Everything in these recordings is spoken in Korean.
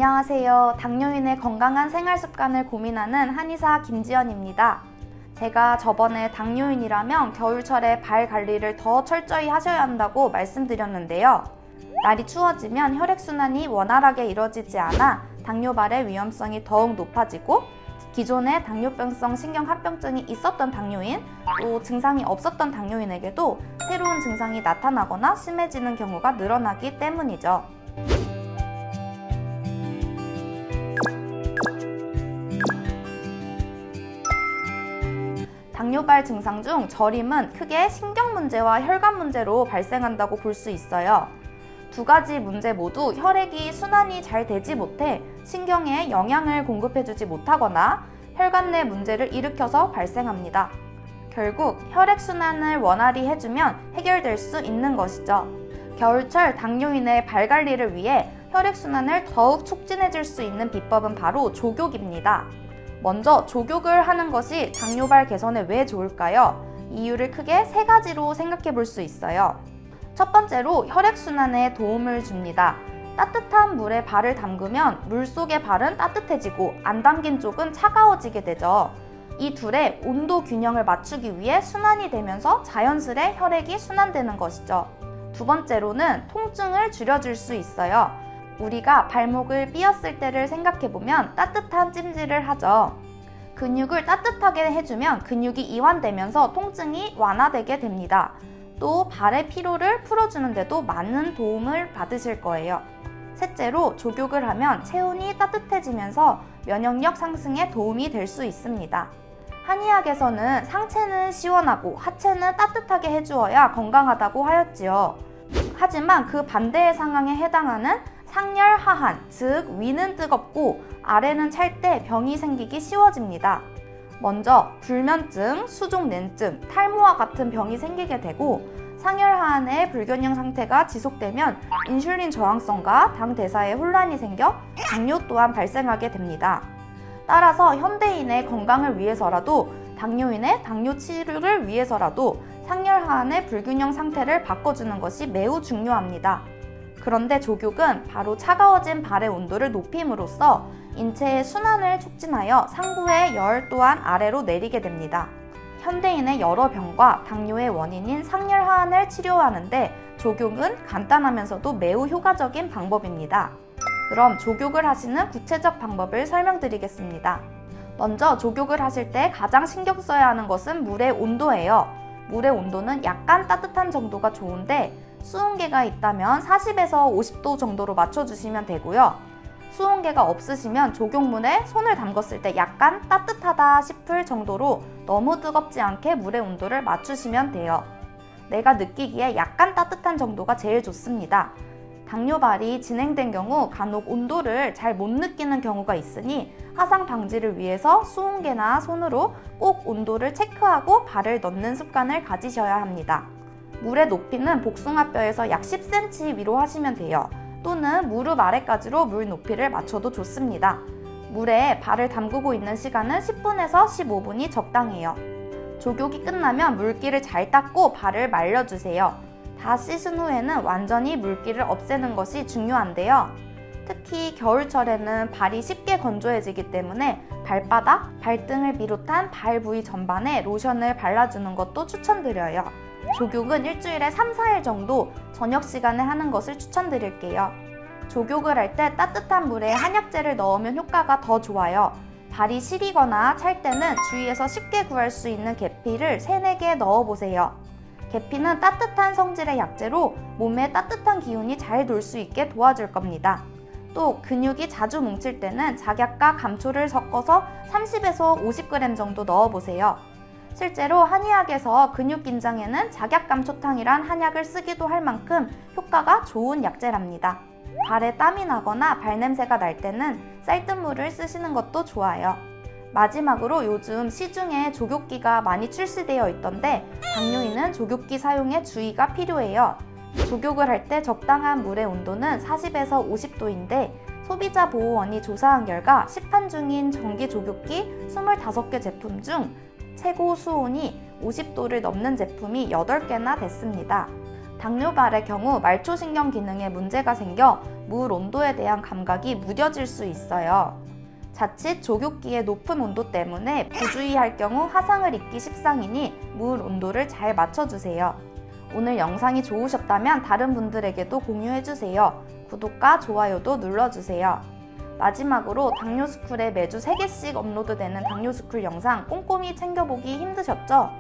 안녕하세요. 당뇨인의 건강한 생활 습관을 고민하는 한의사 김지연입니다. 제가 저번에 당뇨인이라면 겨울철에 발 관리를 더 철저히 하셔야 한다고 말씀드렸는데요. 날이 추워지면 혈액순환이 원활하게 이루어지지 않아 당뇨발의 위험성이 더욱 높아지고 기존에 당뇨병성 신경합병증이 있었던 당뇨인, 또 증상이 없었던 당뇨인에게도 새로운 증상이 나타나거나 심해지는 경우가 늘어나기 때문이죠. 당뇨발 증상 중 저림은 크게 신경 문제와 혈관 문제로 발생한다고 볼 수 있어요. 두 가지 문제 모두 혈액이 순환이 잘 되지 못해 신경에 영양을 공급해주지 못하거나 혈관 내 문제를 일으켜서 발생합니다. 결국 혈액순환을 원활히 해주면 해결될 수 있는 것이죠. 겨울철 당뇨인의 발 관리를 위해 혈액순환을 더욱 촉진해줄 수 있는 비법은 바로 족욕입니다. 먼저 족욕을 하는 것이 당뇨발 개선에 왜 좋을까요? 이유를 크게 세 가지로 생각해 볼 수 있어요. 첫 번째로 혈액순환에 도움을 줍니다. 따뜻한 물에 발을 담그면 물 속의 발은 따뜻해지고 안 담긴 쪽은 차가워지게 되죠. 이 둘의 온도 균형을 맞추기 위해 순환이 되면서 자연스레 혈액이 순환되는 것이죠. 두 번째로는 통증을 줄여줄 수 있어요. 우리가 발목을 삐었을 때를 생각해보면 따뜻한 찜질을 하죠. 근육을 따뜻하게 해주면 근육이 이완되면서 통증이 완화되게 됩니다. 또 발의 피로를 풀어주는 데도 많은 도움을 받으실 거예요. 셋째로 족욕을 하면 체온이 따뜻해지면서 면역력 상승에 도움이 될 수 있습니다. 한의학에서는 상체는 시원하고 하체는 따뜻하게 해주어야 건강하다고 하였지요. 하지만 그 반대의 상황에 해당하는 상열 하한, 즉 위는 뜨겁고 아래는 찰 때 병이 생기기 쉬워집니다. 먼저 불면증, 수족냉증, 탈모와 같은 병이 생기게 되고 상열 하한의 불균형 상태가 지속되면 인슐린 저항성과 당 대사에 혼란이 생겨 당뇨 또한 발생하게 됩니다. 따라서 현대인의 건강을 위해서라도 당뇨인의 당뇨 치료를 위해서라도 상열 하한의 불균형 상태를 바꿔주는 것이 매우 중요합니다. 그런데 족욕은 바로 차가워진 발의 온도를 높임으로써 인체의 순환을 촉진하여 상부의 열 또한 아래로 내리게 됩니다. 현대인의 여러 병과 당뇨의 원인인 상열 하한을 치료하는데 족욕은 간단하면서도 매우 효과적인 방법입니다. 그럼 족욕을 하시는 구체적 방법을 설명드리겠습니다. 먼저 족욕을 하실 때 가장 신경 써야 하는 것은 물의 온도예요. 물의 온도는 약간 따뜻한 정도가 좋은데 수온계가 있다면 40에서 50도 정도로 맞춰주시면 되고요. 수온계가 없으시면 족욕물에 손을 담궜을 때 약간 따뜻하다 싶을 정도로 너무 뜨겁지 않게 물의 온도를 맞추시면 돼요. 내가 느끼기에 약간 따뜻한 정도가 제일 좋습니다. 당뇨발이 진행된 경우 간혹 온도를 잘 못 느끼는 경우가 있으니 화상 방지를 위해서 수온계나 손으로 꼭 온도를 체크하고 발을 넣는 습관을 가지셔야 합니다. 물의 높이는 복숭아뼈에서 약 10cm 위로 하시면 돼요. 또는 무릎 아래까지로 물 높이를 맞춰도 좋습니다. 물에 발을 담그고 있는 시간은 10분에서 15분이 적당해요. 족욕이 끝나면 물기를 잘 닦고 발을 말려주세요. 다 씻은 후에는 완전히 물기를 없애는 것이 중요한데요. 특히 겨울철에는 발이 쉽게 건조해지기 때문에 발바닥, 발등을 비롯한 발 부위 전반에 로션을 발라주는 것도 추천드려요. 족욕은 일주일에 3-4일 정도 저녁 시간에 하는 것을 추천드릴게요. 족욕을 할 때 따뜻한 물에 한약재를 넣으면 효과가 더 좋아요. 발이 시리거나 찰 때는 주위에서 쉽게 구할 수 있는 계피를 3-4개 넣어보세요. 계피는 따뜻한 성질의 약재로 몸에 따뜻한 기운이 잘 돌 수 있게 도와줄 겁니다. 또 근육이 자주 뭉칠 때는 작약과 감초를 섞어서 30에서 50g 정도 넣어보세요. 실제로 한의학에서 근육 긴장에는 작약감초탕이란 한약을 쓰기도 할 만큼 효과가 좋은 약재랍니다. 발에 땀이 나거나 발냄새가 날 때는 쌀뜨물을 쓰시는 것도 좋아요. 마지막으로 요즘 시중에 족욕기가 많이 출시되어 있던데 당뇨인은 족욕기 사용에 주의가 필요해요. 족욕을 할 때 적당한 물의 온도는 40에서 50도인데 소비자 보호원이 조사한 결과 시판 중인 전기 족욕기 25개 제품 중 최고 수온이 50도를 넘는 제품이 8개나 됐습니다. 당뇨발의 경우 말초신경 기능에 문제가 생겨 물 온도에 대한 감각이 무뎌질 수 있어요. 자칫 족욕기의 높은 온도 때문에 부주의할 경우 화상을 입기 십상이니 물 온도를 잘 맞춰주세요. 오늘 영상이 좋으셨다면 다른 분들에게도 공유해주세요. 구독과 좋아요도 눌러주세요. 마지막으로 당뇨스쿨에 매주 3개씩 업로드되는 당뇨스쿨 영상 꼼꼼히 챙겨보기 힘드셨죠?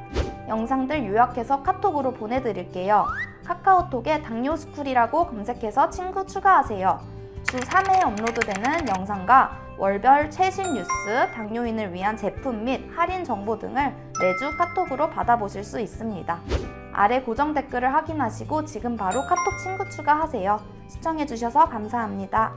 영상들 요약해서 카톡으로 보내드릴게요. 카카오톡에 당뇨스쿨이라고 검색해서 친구 추가하세요. 주 3회 업로드되는 영상과 월별 최신 뉴스, 당뇨인을 위한 제품 및 할인 정보 등을 매주 카톡으로 받아보실 수 있습니다. 아래 고정 댓글을 확인하시고 지금 바로 카톡 친구 추가하세요. 시청해주셔서 감사합니다.